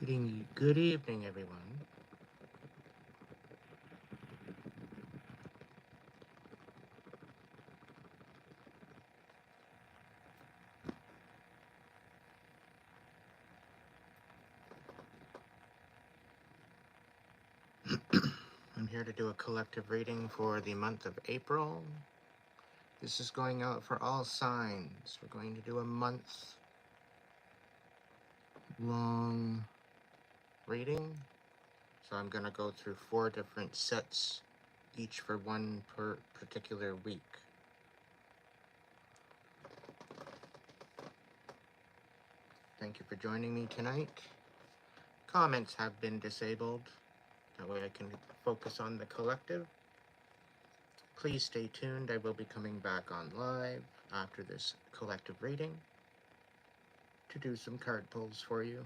Good evening, everyone. I'm here to do a collective reading for the month of April. This is going out for all signs. We're going to do a month-long reading. So I'm going to go through 4 different sets, each for one per particular week. Thank you for joining me tonight. Comments have been disabled. That way I can focus on the collective. Please stay tuned. I will be coming back on live after this collective reading to do some card pulls for you.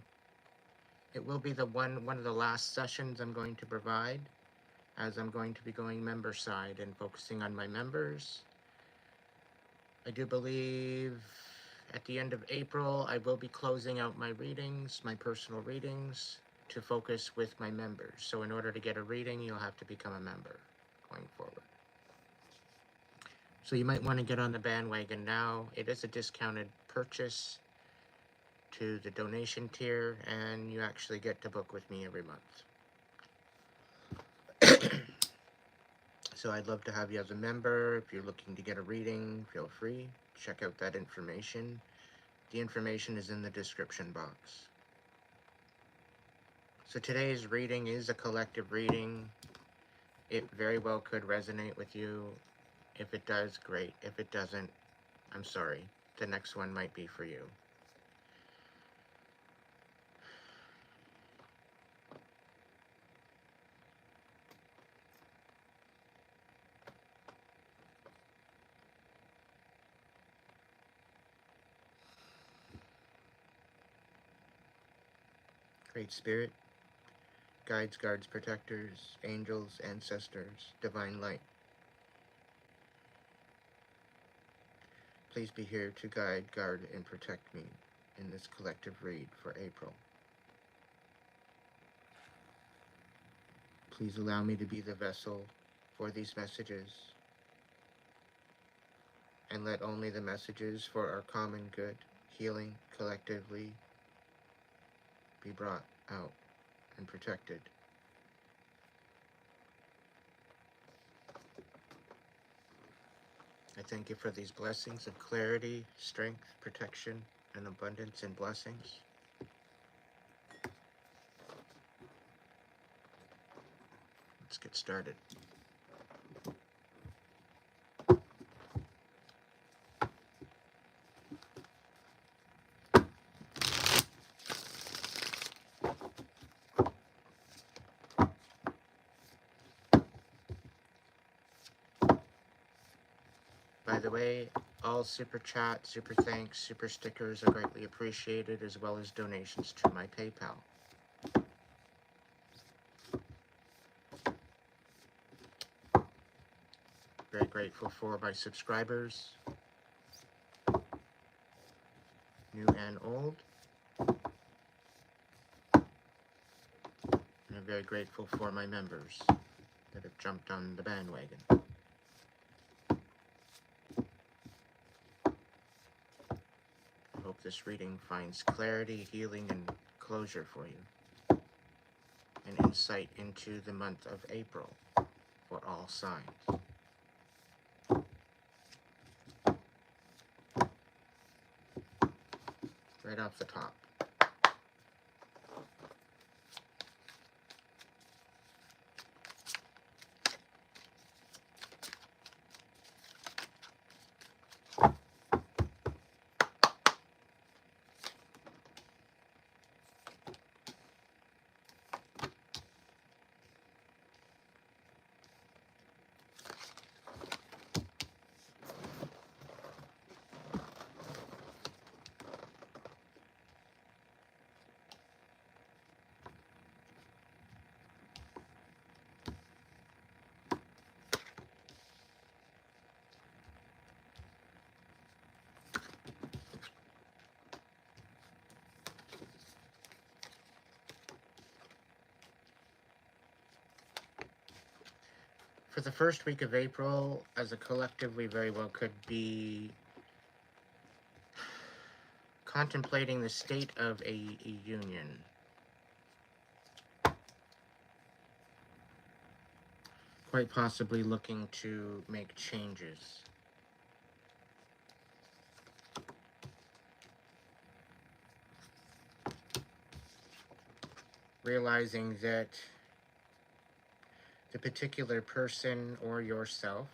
It will be one of the last sessions I'm going to provide, as I'm going to be going member side and focusing on my members. I do believe at the end of April I will be closing out my readings, my personal readings, to focus with my members. So in order to get a reading, you'll have to become a member going forward. So you might want to get on the bandwagon now. It is a discounted purchase to the donation tier, and you actually get to book with me every month. So I'd love to have you as a member. If you're looking to get a reading, feel free. Check out that information. The information is in the description box. So today's reading is a collective reading. It very well could resonate with you. If it does, great. If it doesn't, I'm sorry. The next one might be for you. Great Spirit, guides, guards, protectors, angels, ancestors, divine light, please be here to guide, guard, and protect me in this collective read for April. Please allow me to be the vessel for these messages, and let only the messages for our common good, healing collectively, be brought out and protected. I thank you for these blessings of clarity, strength, protection, and abundance and blessings. Let's get started. By the way, all super chat, super thanks, super stickers are greatly appreciated, as well as donations to my PayPal. Very grateful for my subscribers, new and old. And I'm very grateful for my members that have jumped on the bandwagon. I hope this reading finds clarity, healing, and closure for you, and insight into the month of April for all signs. Right off the top. For the first week of April, as a collective, we very well could be contemplating the state of a union. Quite possibly looking to make changes. Realizing that the particular person or yourself,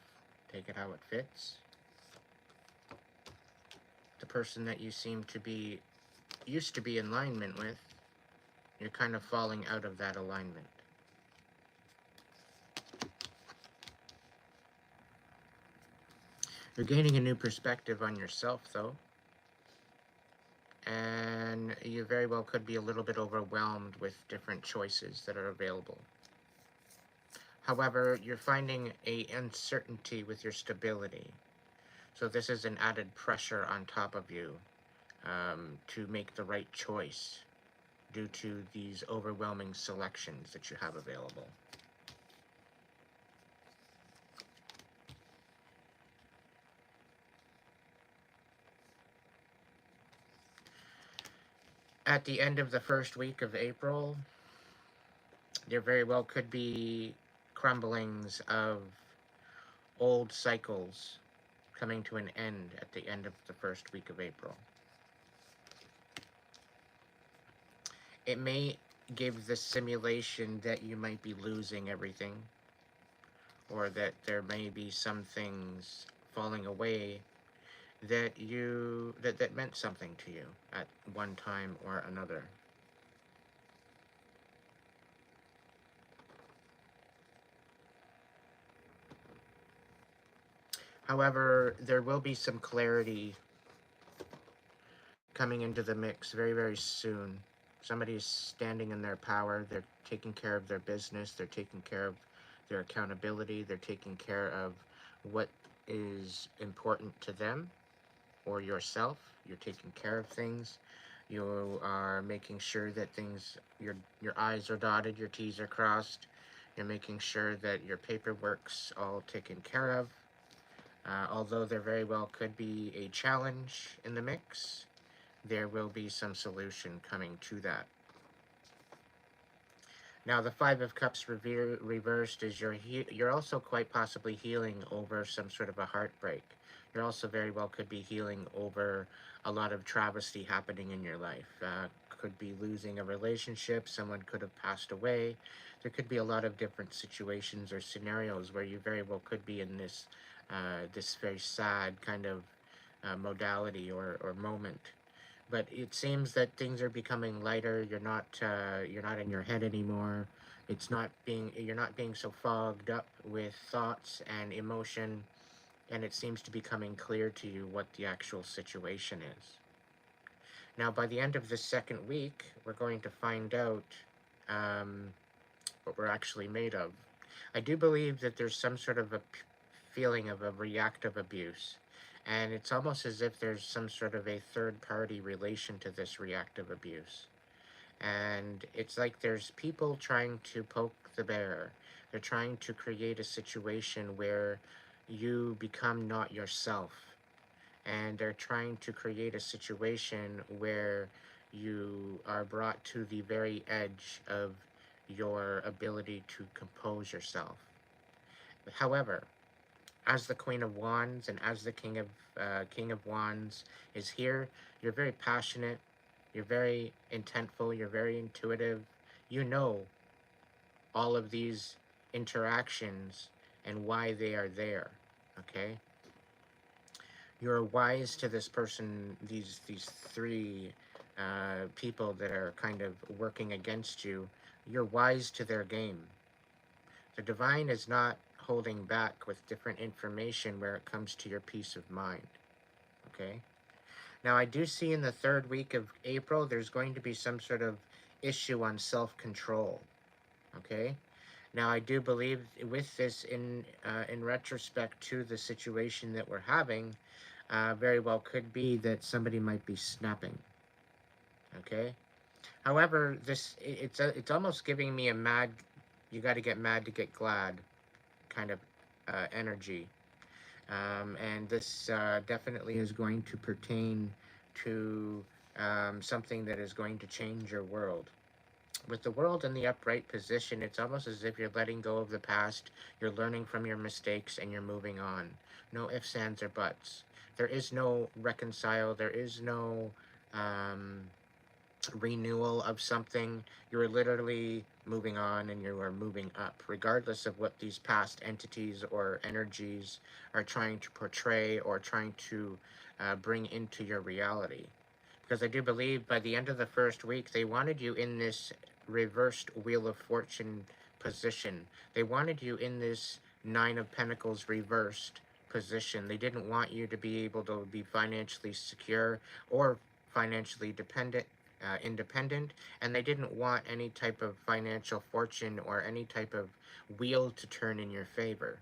take it how it fits, the person that you seem to be, used to be in alignment with, you're kind of falling out of that alignment. You're gaining a new perspective on yourself, though, and you very well could be a little bit overwhelmed with different choices that are available. However, you're finding a uncertainty with your stability. So this is an added pressure on top of you to make the right choice due to these overwhelming selections that you have available. At the end of the first week of April, there very well could be crumblings of old cycles coming to an end at the end of the first week of April. It may give the simulation that you might be losing everything, or that there may be some things falling away that that meant something to you at one time or another. However, there will be some clarity coming into the mix very, very soon. Somebody is standing in their power. They're taking care of their business. They're taking care of their accountability. They're taking care of what is important to them or yourself. You're taking care of things. You are making sure that your I's are dotted, your T's are crossed. You're making sure that your paperwork's all taken care of. Although there very well could be a challenge in the mix, there will be some solution coming to that. Now, the Five of Cups reversed is you're also quite possibly healing over some sort of a heartbreak. You're also very well could be healing over a lot of travesty happening in your life. Could be losing a relationship. Someone could have passed away. There could be a lot of different situations or scenarios where you very well could be in this this very sad kind of modality or moment. But it seems that things are becoming lighter. You're not in your head anymore. You're not being so fogged up with thoughts and emotion, and it seems to be coming clear to you what the actual situation is. Now, by the end of the second week, we're going to find out what we're actually made of. I do believe that there's some sort of a feeling of a reactive abuse. And it's almost as if there's some sort of a third-party relation to this reactive abuse. And it's like there's people trying to poke the bear. They're trying to create a situation where you become not yourself. And they're trying to create a situation where you are brought to the very edge of your ability to compose yourself. However, as the Queen of Wands and as the King of Wands is here, you're very passionate, you're very intentful, you're very intuitive. You know all of these interactions and why they are there. Okay? You're wise to this person, these three people that are kind of working against you. You're wise to their game. The divine is not holding back with different information where it comes to your peace of mind. Okay? Now, I do see in the third week of April, there's going to be some sort of issue on self-control. Okay? Now, I do believe with this, in retrospect to the situation that we're having, very well could be that somebody might be snapping. Okay? However, it's almost giving me a mad, you got to get mad to get glad kind of energy. And this definitely is going to pertain to something that is going to change your world. With the world in the upright position, it's almost as if you're letting go of the past, you're learning from your mistakes, and you're moving on. No ifs, ands, or buts. There is no reconcile, there is no um, renewal of something. You're literally moving on and you are moving up, regardless of what these past entities or energies are trying to portray or trying to bring into your reality. Because I do believe by the end of the first week, they wanted you in this reversed Wheel of Fortune position. They wanted you in this Nine of Pentacles reversed position. They didn't want you to be able to be financially secure or financially independent, and they didn't want any type of financial fortune or any type of wheel to turn in your favor.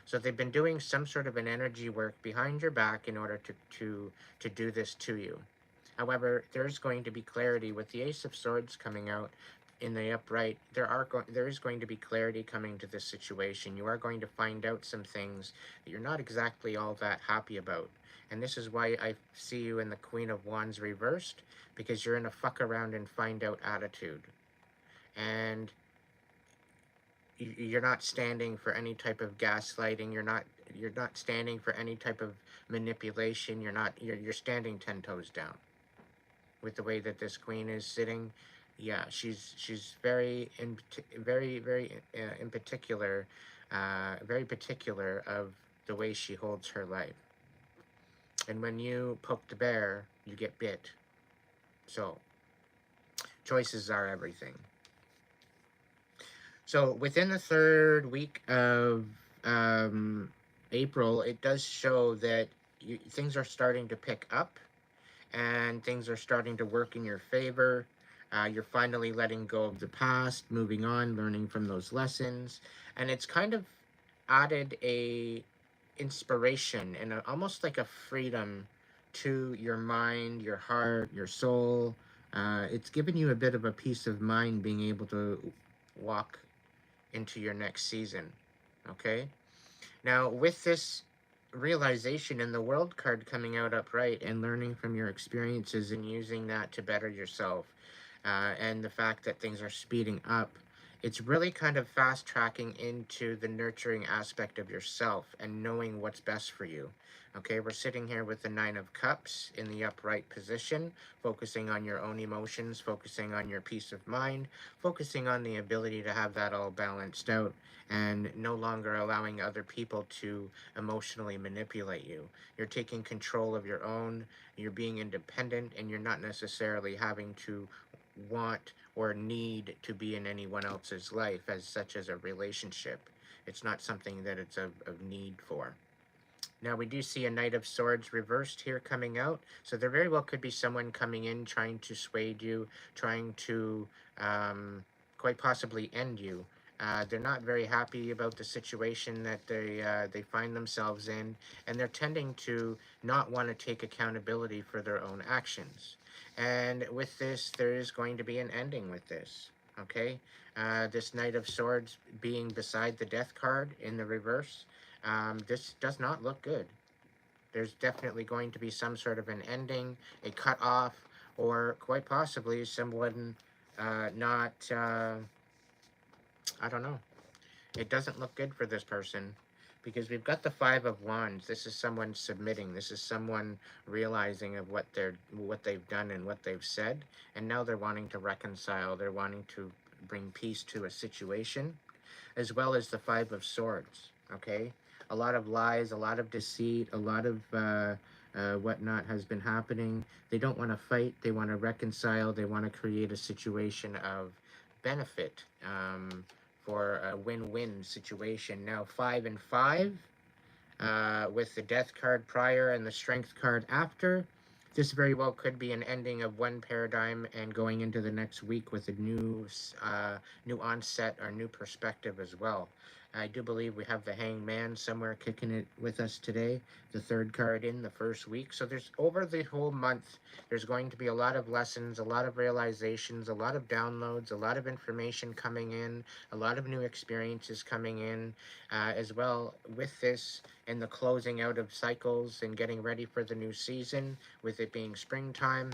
So they've been doing some sort of an energy work behind your back in order to do this to you. However, there's going to be clarity with the Ace of Swords coming out in the upright. There is going to be clarity coming to this situation. You are going to find out some things that you're not exactly all that happy about. And this is why I see you in the Queen of Wands reversed, because you're in a fuck around and find out attitude. And you're not standing for any type of gaslighting. You're not standing for any type of manipulation. You're standing 10 toes down with the way that this queen is sitting. Yeah, she's in particular, very particular of the way she holds her life. And when you poke the bear, you get bit. So choices are everything. So within the third week of April, it does show that things are starting to pick up and things are starting to work in your favor. You're finally letting go of the past, moving on, learning from those lessons, and it's kind of added a inspiration and almost like a freedom to your mind, your heart, your soul. It's given you a bit of a peace of mind being able to walk into your next season. Okay? Now, with this realization and the world card coming out upright and learning from your experiences and using that to better yourself, and the fact that things are speeding up, it's really kind of fast tracking into the nurturing aspect of yourself and knowing what's best for you. Okay, we're sitting here with the Nine of Cups in the upright position, focusing on your own emotions, focusing on your peace of mind, focusing on the ability to have that all balanced out, and no longer allowing other people to emotionally manipulate you. You're taking control of your own, you're being independent, and you're not necessarily having to want or need to be in anyone else's life, as such as a relationship. It's not something that it's of need for. Now we do see a Knight of Swords reversed here coming out, so there very well could be someone coming in trying to sway you, trying to quite possibly end you. They're not very happy about the situation that they find themselves in, and they're tending to not want to take accountability for their own actions. And with this, there is going to be an ending with this. Okay, this Knight of Swords being beside the Death card in the reverse. This does not look good. There's definitely going to be some sort of an ending, a cut off, or quite possibly someone not, I don't know. It doesn't look good for this person because we've got the Five of Wands. This is someone submitting. This is someone realizing of what they've done and what they've said, and now they're wanting to reconcile. They're wanting to bring peace to a situation, as well as the Five of Swords. Okay, a lot of lies, a lot of deceit, a lot of whatnot has been happening. They don't want to fight. They want to reconcile. They want to create a situation of benefit for a win-win situation. Now 5 and 5 with the Death card prior and the Strength card after. This very well could be an ending of one paradigm and going into the next week with a new onset or new perspective as well. I do believe we have the Hangman somewhere kicking it with us today, the third card in the first week. So there's over the whole month, there's going to be a lot of lessons, a lot of realizations, a lot of downloads, a lot of information coming in, a lot of new experiences coming in, as well with this and the closing out of cycles and getting ready for the new season, with it being springtime.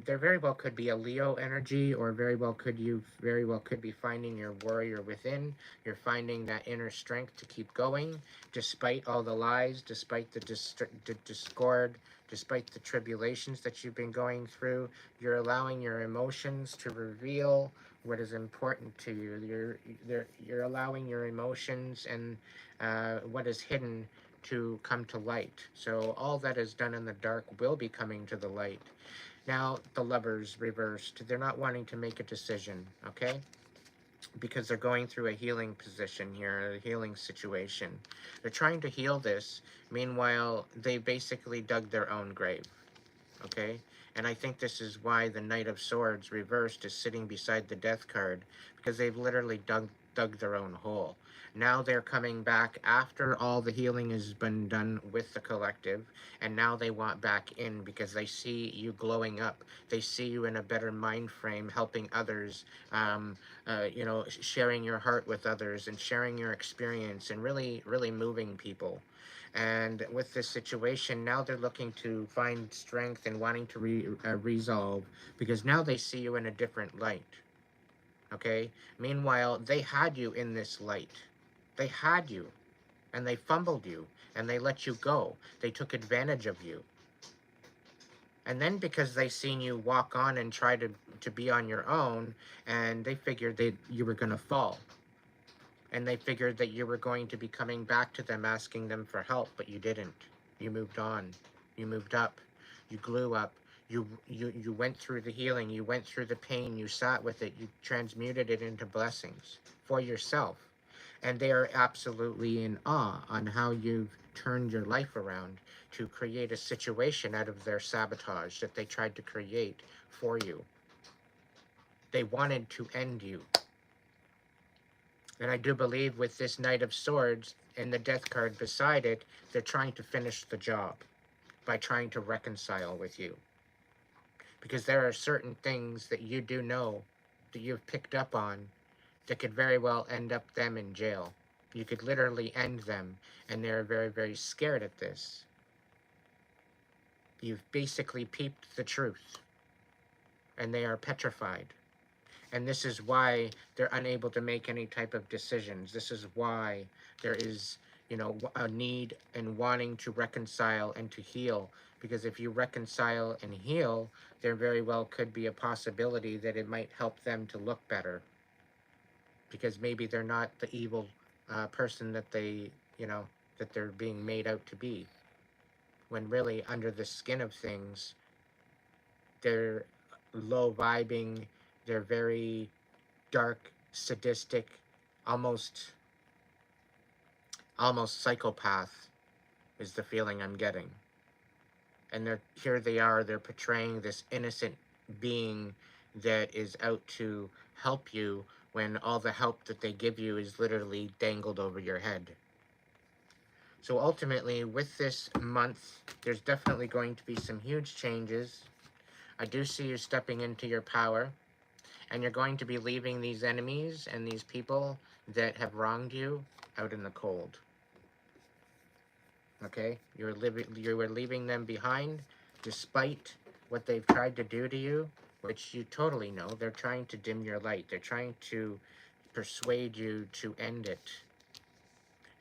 There very well could be a Leo energy, or very well could be finding your warrior within. You're finding that inner strength to keep going, despite all the lies, despite the discord, despite the tribulations that you've been going through. You're allowing your emotions to reveal what is important to you. You're allowing your emotions and what is hidden to come to light. So all that is done in the dark will be coming to the light. Now, the Lovers reversed. They're not wanting to make a decision, okay? Because they're going through a healing position here, a healing situation. They're trying to heal this. Meanwhile, they basically dug their own grave, okay? And I think this is why the Knight of Swords reversed is sitting beside the Death card, because they've literally dug their own hole. Now they're coming back after all the healing has been done with the collective, and now they want back in because they see you glowing up. They see you in a better mind frame, helping others, sharing your heart with others and sharing your experience and really, really moving people. And with this situation, now they're looking to find strength and wanting to resolve, because now they see you in a different light. Okay? Meanwhile, they had you in this light. They had you, and they fumbled you, and they let you go. They took advantage of you. And then because they seen you walk on and try to be on your own, and they figured that you were going to fall. And they figured that you were going to be coming back to them asking them for help, but you didn't. You moved on. You moved up. You grew up. You went through the healing. You went through the pain. You sat with it. You transmuted it into blessings for yourself. And they are absolutely in awe on how you've turned your life around to create a situation out of their sabotage that they tried to create for you. They wanted to end you. And I do believe with this Knight of Swords and the Death card beside it, they're trying to finish the job by trying to reconcile with you. Because there are certain things that you do know, that you've picked up on, that could very well end up them in jail. You could literally end them, and they're very, very scared at this. You've basically peeped the truth, and they are petrified. And this is why they're unable to make any type of decisions. This is why there is, a need and wanting to reconcile and to heal. Because if you reconcile and heal, there very well could be a possibility that it might help them to look better. Because maybe they're not the evil person that that they're being made out to be. When really, under the skin of things, they're low vibing, they're very dark, sadistic, almost psychopath is the feeling I'm getting. And here they are, they're portraying this innocent being that is out to help you, when all the help that they give you is literally dangled over your head. So ultimately, with this month, there's definitely going to be some huge changes. I do see you stepping into your power, and you're going to be leaving these enemies and these people that have wronged you out in the cold. Okay? You are leaving them behind, despite what they've tried to do to you, which you totally know. They're trying to dim your light. They're trying to persuade you to end it.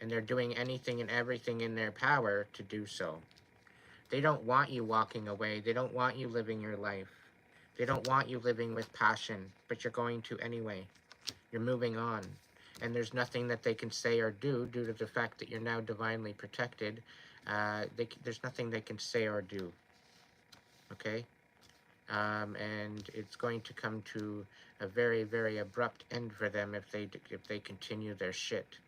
And they're doing anything and everything in their power to do so. They don't want you walking away. They don't want you living your life. They don't want you living with passion, but you're going to anyway. You're moving on. And there's nothing that they can say or do due to the fact that you're now divinely protected. There's nothing they can say or do. Okay? And it's going to come to a very, very abrupt end for them if they continue their shit.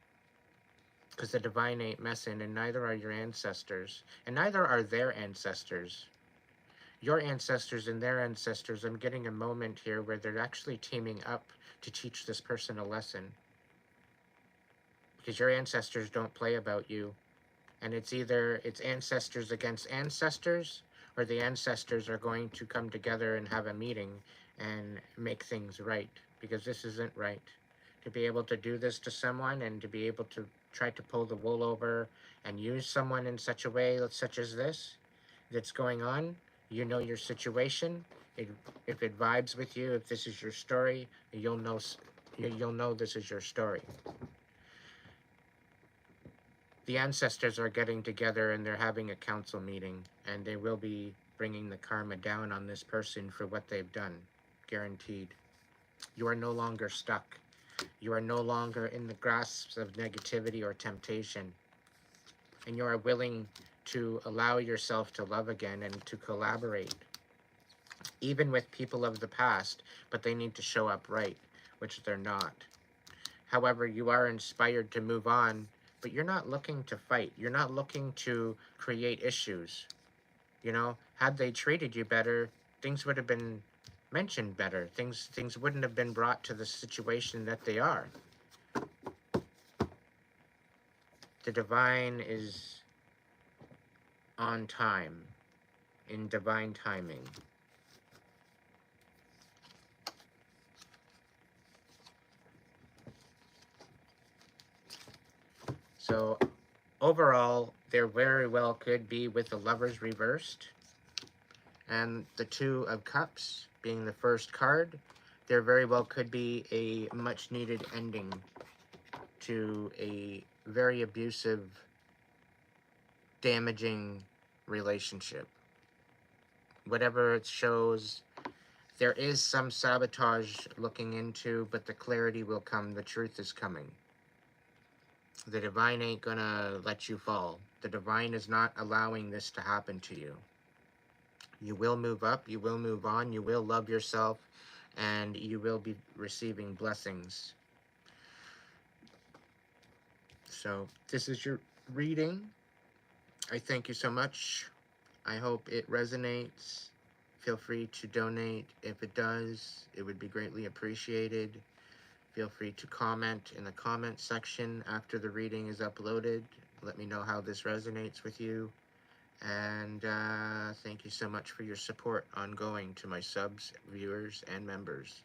Because the divine ain't messing, and neither are your ancestors. And neither are their ancestors. Your ancestors and their ancestors, I'm getting a moment here where they're actually teaming up to teach this person a lesson. because your ancestors don't play about you. And it's either it's ancestors against ancestors, or the ancestors are going to come together and have a meeting and make things right, because this isn't right. To be able to do this to someone and to be able to try to pull the wool over and use someone in such a way such as this that's going on, you know your situation. If it vibes with you, if this is your story, you'll know this is your story. The ancestors are getting together and they're having a council meeting, and they will be bringing the karma down on this person for what they've done. Guaranteed. You are no longer stuck. You are no longer in the grasps of negativity or temptation. And you are willing to allow yourself to love again and to collaborate, even with people of the past, but they need to show up right, which they're not. However, you are inspired to move on, but you're not looking to fight. You're not looking to create issues. You know, had they treated you better, things would have been mentioned better. Things wouldn't have been brought to the situation that they are. The divine is on time, in divine timing. So overall, there very well could be with the Lovers reversed and the Two of Cups being the first card, there very well could be a much needed ending to a very abusive, damaging relationship. Whatever it shows, there is some sabotage looking into, but the clarity will come. The truth is coming. The divine ain't gonna let you fall. The divine is not allowing this to happen to you. You will move up, you will move on, you will love yourself, and you will be receiving blessings. So, this is your reading. I thank you so much. I hope it resonates. Feel free to donate. If it does, it would be greatly appreciated. Feel free to comment in the comment section after the reading is uploaded. Let me know how this resonates with you. And thank you so much for your support ongoing to my subs, viewers, and members.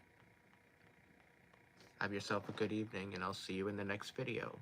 Have yourself a good evening, and I'll see you in the next video.